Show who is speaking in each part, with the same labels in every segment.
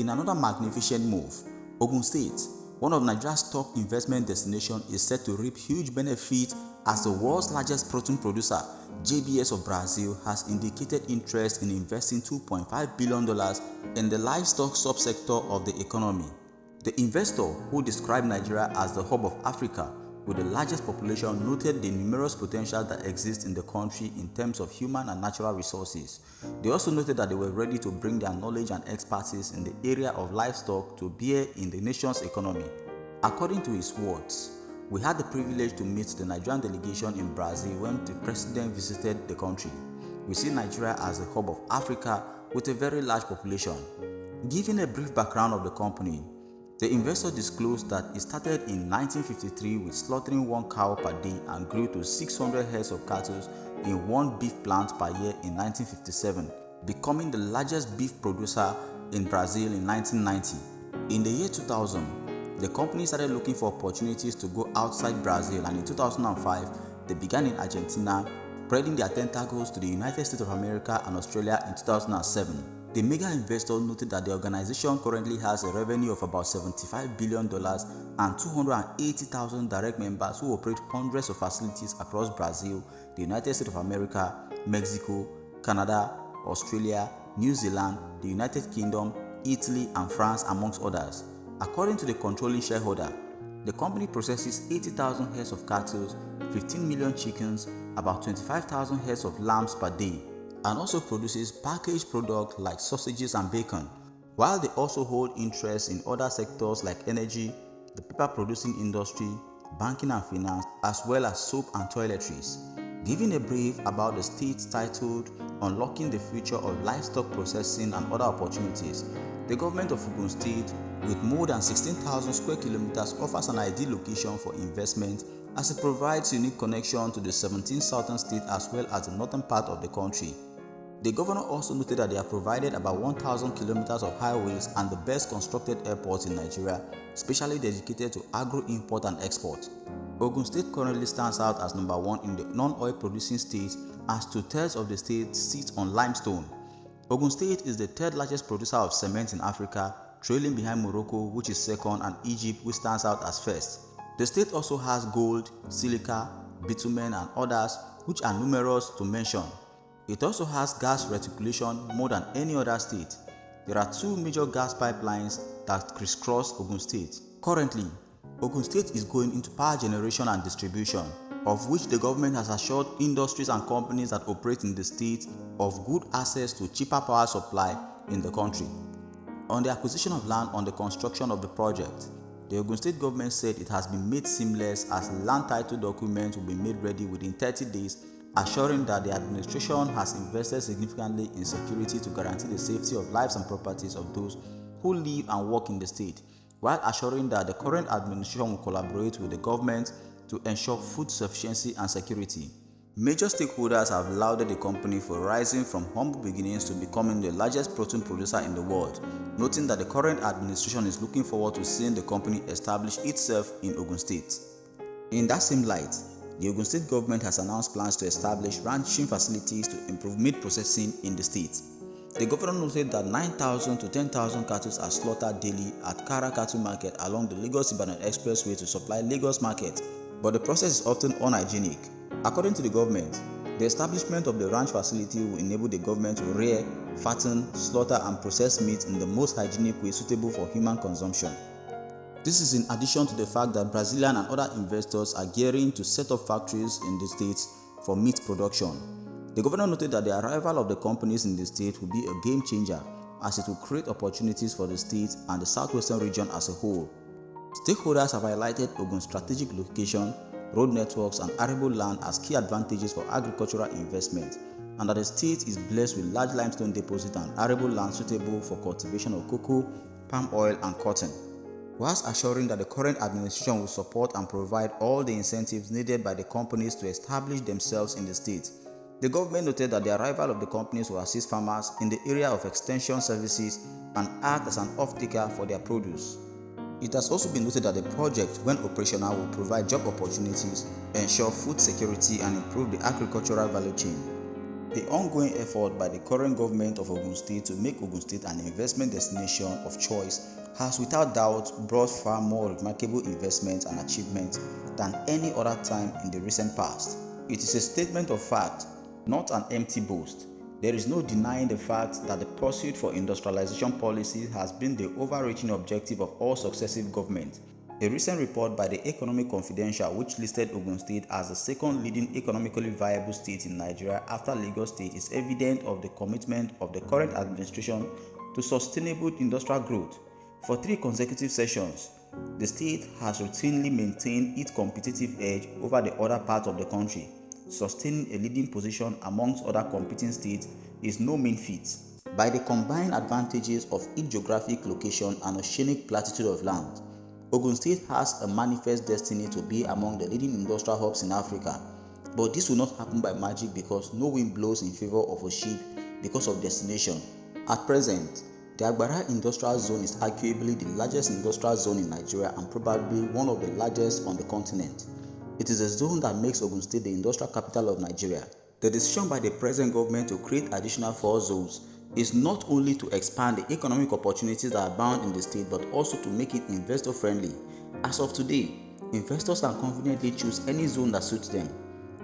Speaker 1: In another magnificent move, Ogun State, one of Nigeria's top investment destinations, is set to reap huge benefits as the world's largest protein producer, JBS of Brazil, has indicated interest in investing $2.5 billion in the livestock subsector of the economy. The investor, who described Nigeria as the hub of Africa with the largest population, noted the numerous potential that exists in the country in terms of human and natural resources. They also noted that they were ready to bring their knowledge and expertise in the area of livestock to bear in the nation's economy. According to his words, "We had the privilege to meet the Nigerian delegation in Brazil when the president visited the country. We see Nigeria as the hub of Africa with a very large population." Giving a brief background of the company, the investor disclosed that it started in 1953 with slaughtering 1 cow per day and grew to 600 heads of cattle in 1 beef plant per year in 1957, becoming the largest beef producer in Brazil in 1990. In the year 2000, the company started looking for opportunities to go outside Brazil, and in 2005, they began in Argentina, spreading their tentacles to the United States of America and Australia in 2007. The mega investor noted that the organization currently has a revenue of about $75 billion and 280,000 direct members who operate hundreds of facilities across Brazil, the United States of America, Mexico, Canada, Australia, New Zealand, the United Kingdom, Italy, and France, amongst others. According to the controlling shareholder, the company processes 80,000 heads of cattle, 15 million chickens, about 25,000 heads of lambs per day, and also produces packaged products like sausages and bacon, while they also hold interest in other sectors like energy, the paper producing industry, banking and finance, as well as soap and toiletries. Giving a brief about the state titled "Unlocking the Future of Livestock Processing and Other Opportunities," the government of Ogun State, with more than 16,000 square kilometers, offers an ideal location for investment as it provides unique connection to the 17 southern states as well as the northern part of the country. The governor also noted that they have provided about 1,000 kilometers of highways and the best constructed airports in Nigeria, specially dedicated to agro-import and export. Ogun State currently stands out as number 1 in the non-oil producing states, as 2/3 of the state sits on limestone. Ogun State is the 3rd largest producer of cement in Africa, trailing behind Morocco, which is 2nd, and Egypt, which stands out as 1st. The state also has gold, silica, bitumen, and others, which are numerous to mention. It also has gas reticulation more than any other state. There are 2 major gas pipelines that crisscross Ogun State. Currently, Ogun State is going into power generation and distribution, of which the government has assured industries and companies that operate in the state of good access to cheaper power supply in the country. On the acquisition of land on the construction of the project, the Ogun State government said it has been made seamless as land title documents will be made ready within 30 days, assuring that the administration has invested significantly in security to guarantee the safety of lives and properties of those who live and work in the state, while assuring that the current administration will collaborate with the government to ensure food sufficiency and security. Major stakeholders have lauded the company for rising from humble beginnings to becoming the largest protein producer in the world, noting that the current administration is looking forward to seeing the company establish itself in Ogun State. In that same light, the Ogun State government has announced plans to establish ranching facilities to improve meat processing in the state. The governor noted that 9,000 to 10,000 cattle are slaughtered daily at Kara Cattle Market along the Lagos-Ibadan Expressway to supply Lagos market, but the process is often unhygienic. According to the government, the establishment of the ranch facility will enable the government to rear, fatten, slaughter and process meat in the most hygienic way suitable for human consumption. This is in addition to the fact that Brazilian and other investors are gearing to set up factories in the states for meat production. The governor noted that the arrival of the companies in the state will be a game changer, as it will create opportunities for the state and the southwestern region as a whole. Stakeholders have highlighted Ogun's strategic location, road networks, and arable land as key advantages for agricultural investment, and that the state is blessed with large limestone deposits and arable land suitable for cultivation of cocoa, palm oil, and cotton, whilst assuring that the current administration will support and provide all the incentives needed by the companies to establish themselves in the state. The government noted that the arrival of the companies will assist farmers in the area of extension services and act as an off-taker for their produce. It has also been noted that the project, when operational, will provide job opportunities, ensure food security, and improve the agricultural value chain. The ongoing effort by the current government of Ogun State to make Ogun State an investment destination of choice has without doubt brought far more remarkable investments and achievements than any other time in the recent past. It is a statement of fact, not an empty boast. There is no denying the fact that the pursuit for industrialization policy has been the overreaching objective of all successive governments. A recent report by the Economic Confidential, which listed Ogun State as the second leading economically viable state in Nigeria after Lagos State, is evident of the commitment of the current administration to sustainable industrial growth. For 3 consecutive sessions, the state has routinely maintained its competitive edge over the other parts of the country. Sustaining a leading position amongst other competing states is no mean feat. By the combined advantages of its geographic location and oceanic platitude of land, Ogun State has a manifest destiny to be among the leading industrial hubs in Africa. But this will not happen by magic because no wind blows in favor of a ship because of destination. At present, the Agbara Industrial Zone is arguably the largest industrial zone in Nigeria and probably one of the largest on the continent. It is a zone that makes Ogun State the industrial capital of Nigeria. The decision by the present government to create additional 4 zones is not only to expand the economic opportunities that abound in the state but also to make it investor friendly. As of today, investors can confidently choose any zone that suits them.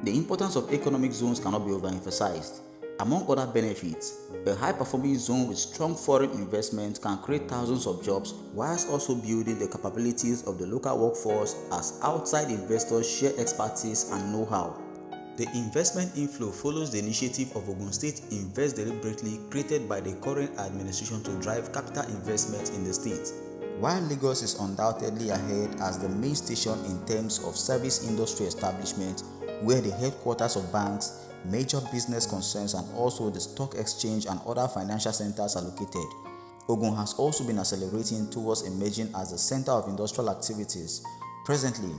Speaker 1: The importance of economic zones cannot be overemphasized. Among other benefits, a high-performing zone with strong foreign investment can create thousands of jobs whilst also building the capabilities of the local workforce as outside investors share expertise and know-how. The investment inflow follows the initiative of Ogun State Invest Deliberately created by the current administration to drive capital investment in the state. While Lagos is undoubtedly ahead as the main station in terms of service industry establishment, where the headquarters of banks, major business concerns and also the stock exchange and other financial centers are located, Ogun has also been accelerating towards emerging as the center of industrial activities. Presently,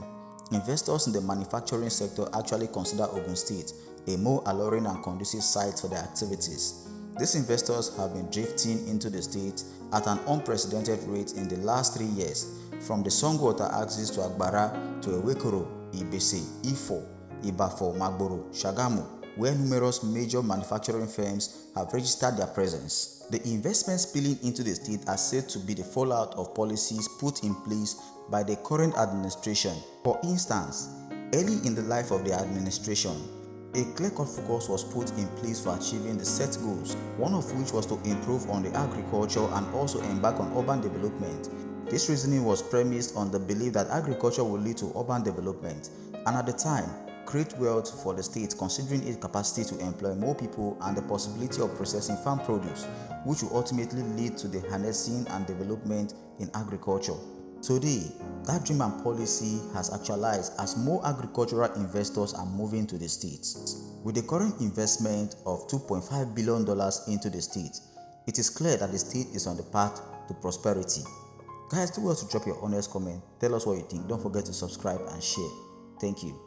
Speaker 1: investors in the manufacturing sector actually consider Ogun State a more alluring and conducive site for their activities. These investors have been drifting into the state at an unprecedented rate in the last 3 years, from the Songwater axis to Agbara to Ewekoro, Ibese, Ifo, Ibafo, Magboro, Shagamu, where numerous major manufacturing firms have registered their presence. The investments spilling into the state are said to be the fallout of policies put in place by the current administration. For instance, early in the life of the administration, a clear-cut focus was put in place for achieving the set goals, one of which was to improve on the agriculture and also embark on urban development. This reasoning was premised on the belief that agriculture would lead to urban development and at the time, create wealth for the state considering its capacity to employ more people and the possibility of processing farm produce, which will ultimately lead to the harnessing and development in agriculture. Today, that dream and policy has actualized as more agricultural investors are moving to the states. With the current investment of $2.5 billion into the state, it is clear that the state is on the path to prosperity. Guys, do well to drop your honest comment. Tell us what you think. Don't forget to subscribe and share. Thank you.